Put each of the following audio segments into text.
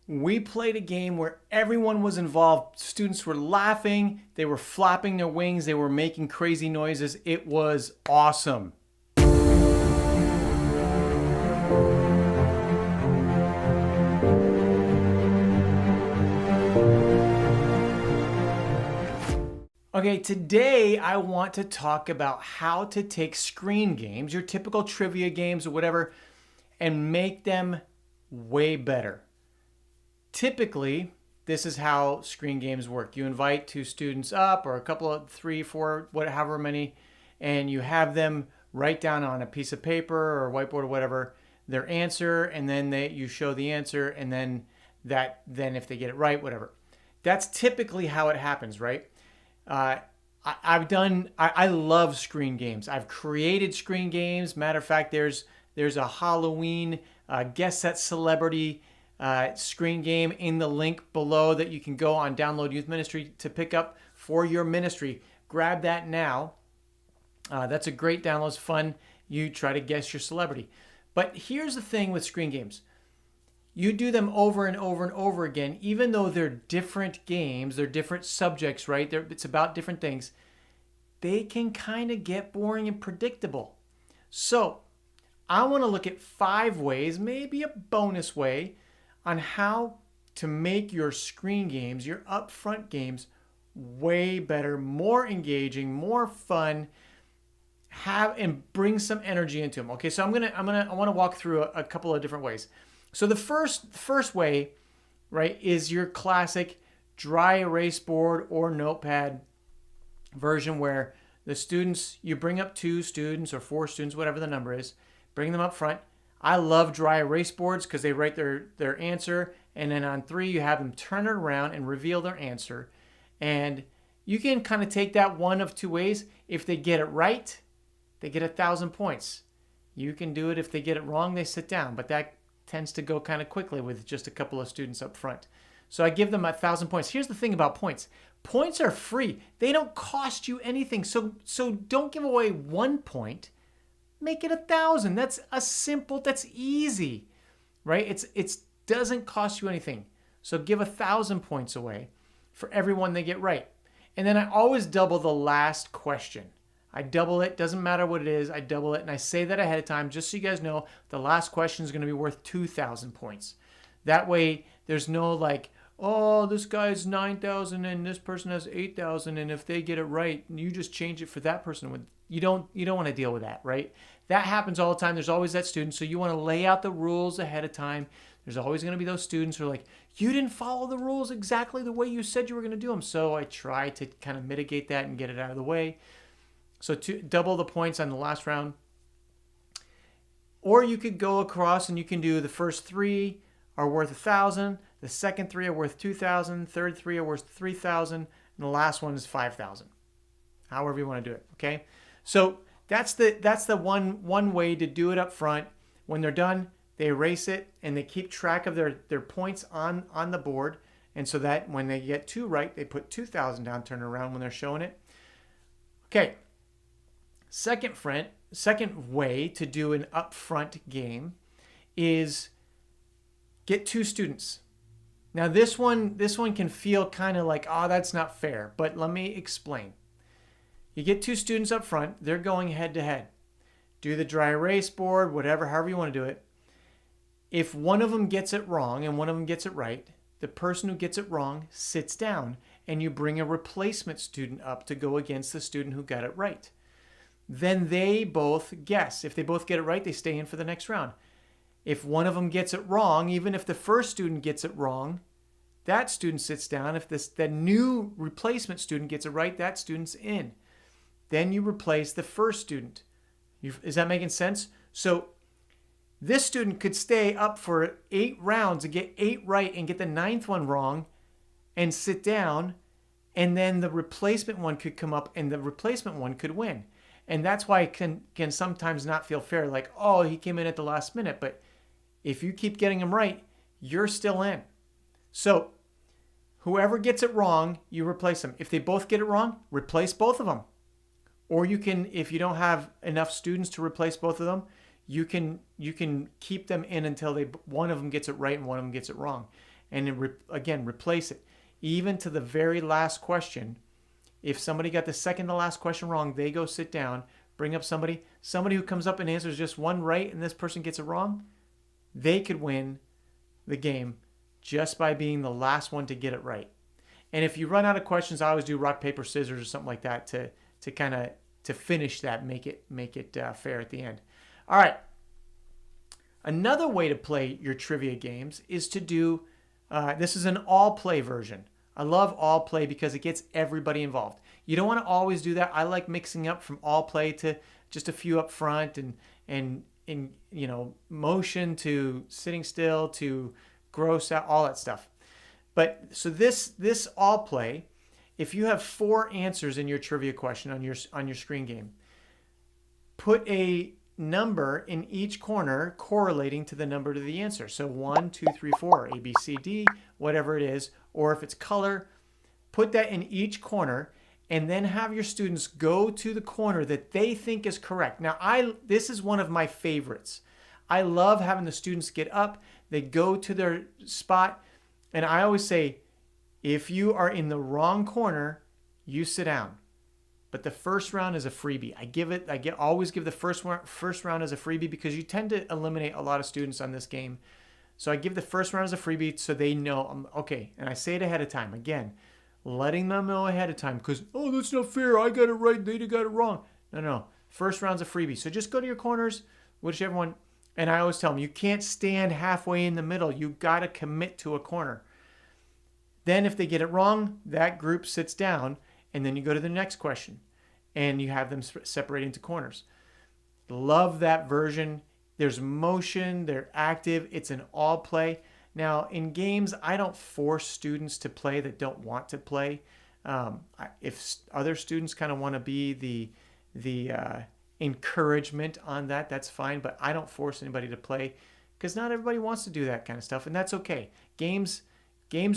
We played a game where everyone was involved. Students were laughing, they were flapping their wings, they were making crazy noises. It was awesome. Okay, today I want to talk about how to take screen games, your typical trivia games or whatever, and make them way better. Typically, this is how screen games work. You invite two students up, or a couple of three, four, however many, and you have them write down on a piece of paper or whiteboard or whatever their answer, and then you show the answer, and then if they get it right, whatever. That's typically how it happens, right? I love screen games. I've created screen games. Matter of fact, there's a Halloween guess that celebrity screen game in the link below that you can go on Download Youth Ministry to pick up for your ministry. Grab that now. That's a great download. It's fun. You try to guess your celebrity. But here's the thing with screen games. You do them over and over and over again, even though they're different games, they're different subjects, right? It's about different things. They can kind of get boring and predictable. So I want to look at 5 ways, maybe a bonus way, on how to make your screen games, your upfront games, way better, more engaging, more fun, and bring some energy into them. Okay, so I want to walk through a couple of different ways. So the first way, right, is your classic dry erase board or notepad version where the students, you bring up 2 students or 4 students, whatever the number is, bring them up front. I love dry erase boards because they write their answer, and then on 3 you have them turn it around and reveal their answer. And you can kind of take that one of 2 ways. If they get it right, they get 1,000 points. You can do it if they get it wrong, they sit down, but that tends to go kind of quickly with just a couple of students up front. So I give them 1,000 points. Here's the thing about points. Points are free. They don't cost you anything. So don't give away 1 point. Make it 1,000. That's easy, right? It doesn't cost you anything. So give 1,000 points away for everyone they get right. And then I always double the last question. I double it, doesn't matter what it is, I double it, and I say that ahead of time just so you guys know the last question is going to be worth 2,000 points. That way, there's no like, oh, this guy's 9,000 and this person has 8,000, and if they get it right, you just change it for that person. You don't want to deal with that, right? That happens all the time. There's always that student, so you want to lay out the rules ahead of time. There's always going to be those students who are like, you didn't follow the rules exactly the way you said you were going to do them. So I try to kind of mitigate that and get it out of the way. So to double the points on the last round. Or you could go across and you can do the first 3 are worth 1,000, the second 3 are worth 2,000, third 3 are worth 3,000, and the last one is 5,000. However you want to do it, okay? So that's the one way to do it up front. When they're done, they erase it and they keep track of their points on the board. And so that when they get 2 right, they put 2,000 down, turn it around when they're showing it. Okay. Second way to do an upfront game is get 2 students. Now this one can feel kind of like, oh, that's not fair, but let me explain. You get 2 students up front, they're going head to head. Do the dry erase board, however you want to do it. If one of them gets it wrong and one of them gets it right, the person who gets it wrong sits down and you bring a replacement student up to go against the student who got it right. Then they both guess. If they both get it right, they stay in for the next round. If one of them gets it wrong, even if the first student gets it wrong, that student sits down. If the new replacement student gets it right, that student's in. Then you replace the first student. Is that making sense? So this student could stay up for 8 rounds and get 8 right and get the 9th one wrong and sit down, and then the replacement one could come up and the replacement one could win. And that's why it can sometimes not feel fair, like, oh, he came in at the last minute. But if you keep getting them right, you're still in. So whoever gets it wrong, you replace them. If they both get it wrong, replace both of them. Or you can, if you don't have enough students to replace both of them, you can keep them in until one of them gets it right and one of them gets it wrong. and again, replace it. Even to the very last question, if somebody got the second to last question wrong, they go sit down, bring up somebody who comes up and answers just one right and this person gets it wrong, they could win the game just by being the last one to get it right. And if you run out of questions, I always do rock, paper, scissors or something like that to kind of to finish that, make it fair at the end. All right. Another way to play your trivia games is to do, this is an all play version. I love all play because it gets everybody involved. You don't want to always do that. I like mixing up from all play to just a few up front and motion to sitting still to gross out, all that stuff. But so this all play, if you have 4 answers in your trivia question on your screen game, put a number in each corner correlating to the number to the answer. So 1, 2, 3, 4, A, B, C, D, whatever it is. Or if it's color, put that in each corner and then have your students go to the corner that they think is correct. Now, this is one of my favorites. I love having the students get up, they go to their spot, and I always say, if you are in the wrong corner, you sit down. But the first round is a freebie. Always give the first round as a freebie because you tend to eliminate a lot of students on this game. So I give the first round as a freebie so they know, okay, and I say it ahead of time. Again, letting them know ahead of time because, oh, that's not fair. I got it right. They got it wrong. No. First round's a freebie. So just go to your corners, whichever one. And I always tell them, you can't stand halfway in the middle. You got to commit to a corner. Then if they get it wrong, that group sits down, and then you go to the next question, and you have them separate into corners. Love that version. There's motion. They're active. It's an all play. Now, in games, I don't force students to play that don't want to play. If other students kind of want to be the encouragement on that, that's fine. But I don't force anybody to play because not everybody wants to do that kind of stuff, and that's okay. Games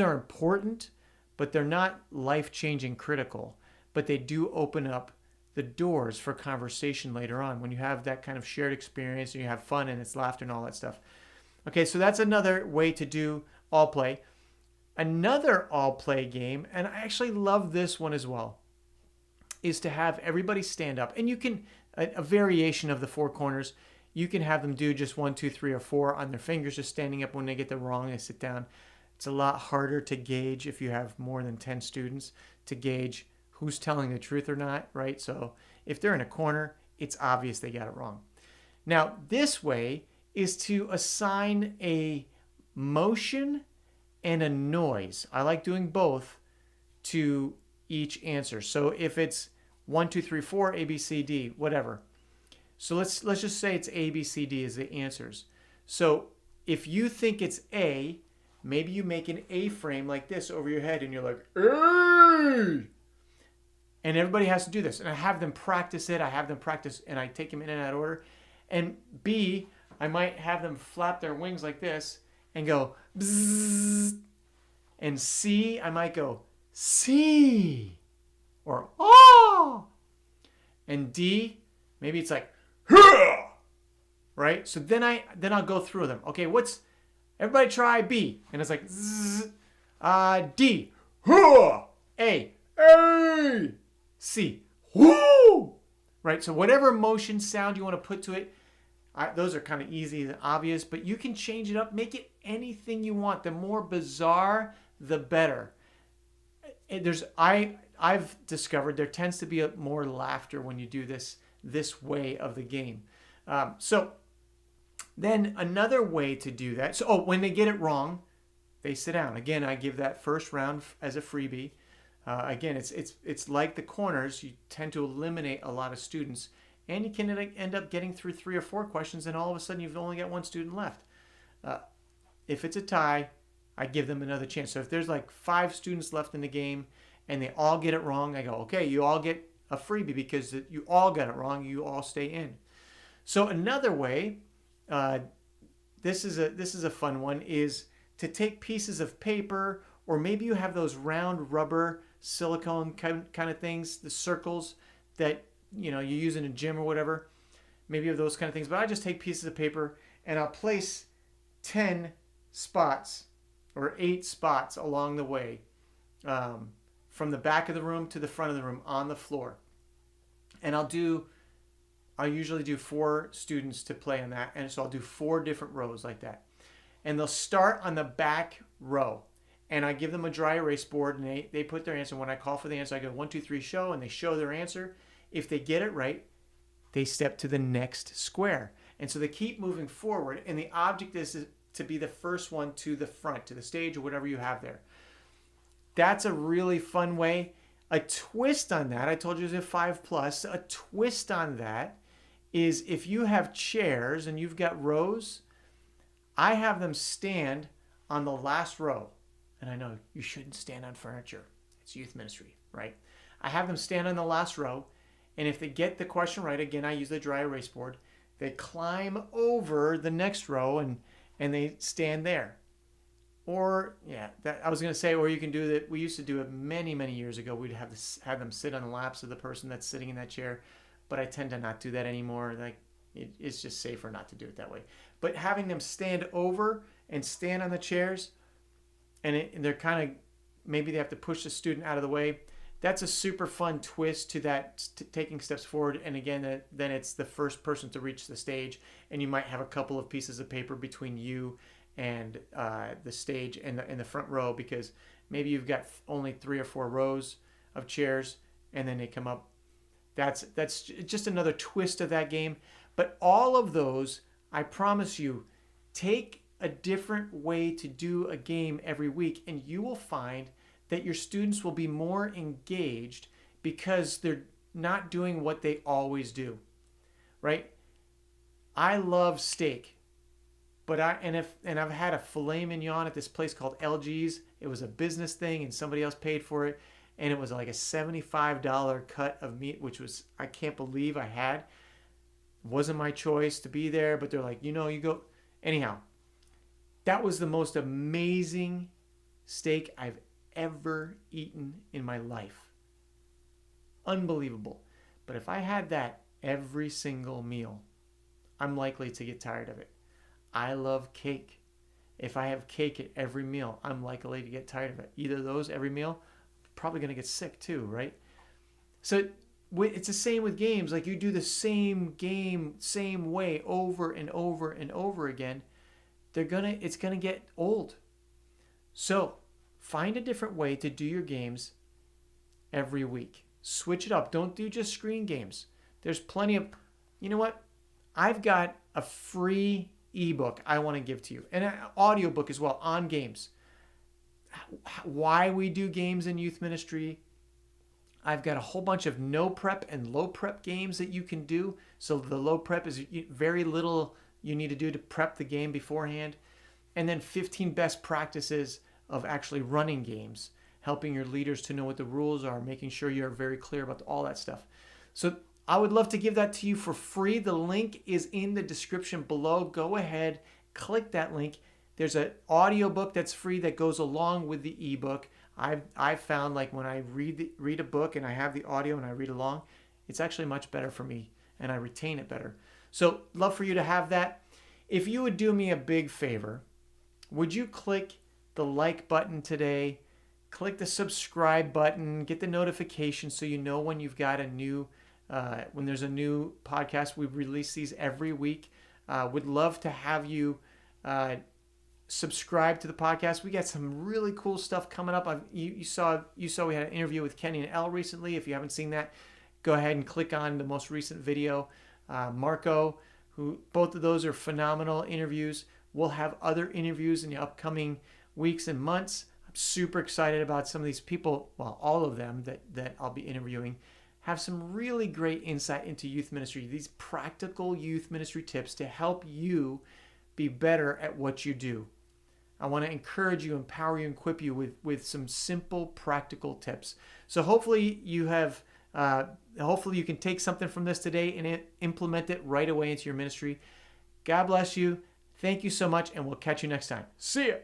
are important, but they're not life-changing critical. But they do open up the doors for conversation later on when you have that kind of shared experience and you have fun and it's laughter and all that stuff. Okay, so that's another way to do all play. Another all play game, and I actually love this one as well, is to have everybody stand up. And you can, a variation of the 4 corners, you can have them do just 1, 2, 3, or 4 on their fingers, just standing up. When they get the wrong, they sit down. It's a lot harder to gauge if you have more than 10 students to gauge who's telling the truth or not, right? So if they're in a corner, it's obvious they got it wrong. Now, this way is to assign a motion and a noise. I like doing both to each answer. So if it's 1, 2, 3, 4, A, B, C, D, whatever. So let's just say it's A, B, C, D as the answers. So if you think it's A, maybe you make an A frame like this over your head and you're like, A! And everybody has to do this. And I have them practice it. And I take them in and out of order. And B, I might have them flap their wings like this and go, bzzz. And C, I might go, C. Or, oh. And D, maybe it's like, huh. Right? So then I'll go through them. Okay, everybody try B. And it's like, zzz, D, huh. A, C, whoo. Right? So whatever motion sound you want to put to it, those are kind of easy and obvious, but you can change it up, make it anything you want. The more bizarre, the better. I've discovered there tends to be more laughter when you do this way of the game. So then another way to do that. So when they get it wrong, they sit down. Again, I give that first round as a freebie. Again, it's like the corners. You tend to eliminate a lot of students, and you can end up getting through 3 or 4 questions, and all of a sudden you've only got 1 student left. If it's a tie, I give them another chance. So if there's like 5 students left in the game and they all get it wrong, I go, okay, you all get a freebie because you all got it wrong. You all stay in. So another way, this is a fun one, is to take pieces of paper, or maybe you have those round rubber silicone kind of things, the circles that you use in a gym or whatever. Maybe you have those kind of things. But I just take pieces of paper and I'll place 10 spots or 8 spots along the way, from the back of the room to the front of the room on the floor. And I'll usually do 4 students to play on that. And so I'll do 4 different rows like that. And they'll start on the back row. And I give them a dry erase board, and they put their answer. When I call for the answer, I go 1, 2, 3, show, and they show their answer. If they get it right, they step to the next square. And so they keep moving forward, and the object is to be the first one to the front, to the stage, or whatever you have there. That's a really fun way. A twist on that, I told you it was a 5+. A twist on that is if you have chairs and you've got rows, I have them stand on the last row. And I know you shouldn't stand on furniture. It's youth ministry, right? I have them stand on the last row. And if they get the question right, again, I use the dry erase board. They climb over the next row and they stand there. Or, I was going to say, or you can do that. We used to do it many, many years ago. We'd have them sit on the laps of the person that's sitting in that chair. But I tend to not do that anymore. It's just safer not to do it that way. But having them stand over and stand on the chairs, and they're kind of, maybe they have to push the student out of the way. That's a super fun twist to that, taking steps forward. And again, then it's the first person to reach the stage, and you might have a couple of pieces of paper between you and the stage and the front row, because maybe you've got only 3 or 4 rows of chairs, and then they come up. That's just another twist of that game. But all of those, I promise you, take a different way to do a game every week, and you will find that your students will be more engaged because they're not doing what they always do, right? I love steak, but I've had a filet mignon at this place called LG's. It was a business thing, and somebody else paid for it, and it was like a $75 cut of meat, which was, I can't believe I had. It wasn't my choice to be there, but they're like, you go. Anyhow, that was the most amazing steak I've ever eaten in my life. Unbelievable. But if I had that every single meal, I'm likely to get tired of it. I love cake. If I have cake at every meal, I'm likely to get tired of it. Either of those every meal, probably going to get sick too, right? So it's the same with games. Like, you do the same game, same way over and over and over again, it's going to get old. So find a different way to do your games every week. Switch it up. Don't do just screen games. There's plenty of, you know what? I've got a free ebook I want to give to you, and an audiobook as well on games. Why we do games in youth ministry. I've got a whole bunch of no prep and low prep games that you can do. So the low prep is very little you need to do to prep the game beforehand. And then 15 best practices of actually running games, helping your leaders to know what the rules are, making sure you're very clear about all that stuff. So I would love to give that to you for free. The link is in the description below. Go ahead, click that link. There's an audiobook that's free that goes along with the ebook. I've found, like, when I read a book and I have the audio and I read along, it's actually much better for me and I retain it better. So love for you to have that. If you would do me a big favor, would you click the like button today? Click the subscribe button, get the notification so you know when you've got when there's a new podcast. We release these every week. Would love to have you subscribe to the podcast. We got some really cool stuff coming up. You saw we had an interview with Kenny and Elle recently. If you haven't seen that, go ahead and click on the most recent video. Marco, who, both of those are phenomenal interviews. We'll have other interviews in the upcoming weeks and months. I'm super excited about some of these people. Well, all of them that I'll be interviewing have some really great insight into youth ministry. These practical youth ministry tips to help you be better at what you do. I want to encourage you, empower you, and equip you with some simple, practical tips. So hopefully you can take something from this today and implement it right away into your ministry. God bless you. Thank you so much, and we'll catch you next time. See ya.